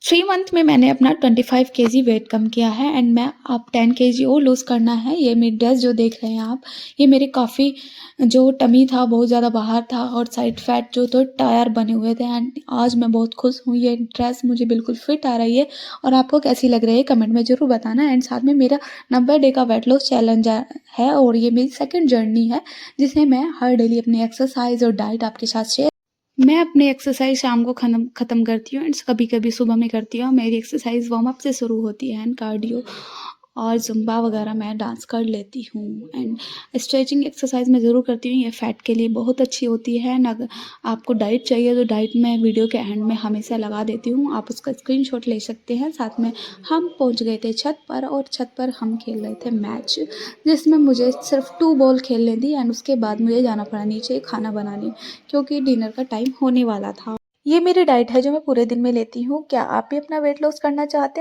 3 month में मैंने अपना 25 केजी वेट कम किया है एंड मैं अब 10 केजी और लूज़ करना है। ये मेरी ड्रेस जो देख रहे हैं आप, ये मेरे काफ़ी जो टमी था बहुत ज़्यादा बाहर था और साइड फैट जो तो टायर बने हुए थे एंड आज मैं बहुत खुश हूँ। ये ड्रेस मुझे बिल्कुल फिट आ रही है और आपको कैसी लग रही है कमेंट में ज़रूर बताना। एंड साथ में मेरा 90 डे का वेट लॉस चैलेंज है और ये मेरी सेकंड जर्नी है जिसे मैं हर डेली अपनी एक्सरसाइज और डाइट आपके साथ शेयर। मैं अपनी एक्सरसाइज शाम को ख़त्म करती हूँ एंड कभी-कभी सुबह में करती हूँ। मेरी एक्सरसाइज वार्म अप से शुरू होती है एंड कार्डियो और ज़ुम्बा वगैरह मैं डांस कर लेती हूँ एंड स्ट्रेचिंग एक्सरसाइज मैं ज़रूर करती हूँ। ये फैट के लिए बहुत अच्छी होती है एंड अगर आपको डाइट चाहिए तो डाइट मैं वीडियो के एंड में हमेशा लगा देती हूँ, आप उसका स्क्रीनशॉट ले सकते हैं। साथ में हम पहुँच गए थे छत पर और छत पर हम खेल रहे थे मैच, जिसमें मुझे सिर्फ 2 बॉल खेलने दी एंड उसके बाद मुझे जाना पड़ा नीचे खाना बनाने क्योंकि डिनर का टाइम होने वाला था। ये मेरी डाइट है जो मैं पूरे दिन में लेती हूँ। क्या आप भी अपना वेट लॉस करना चाहते हैं?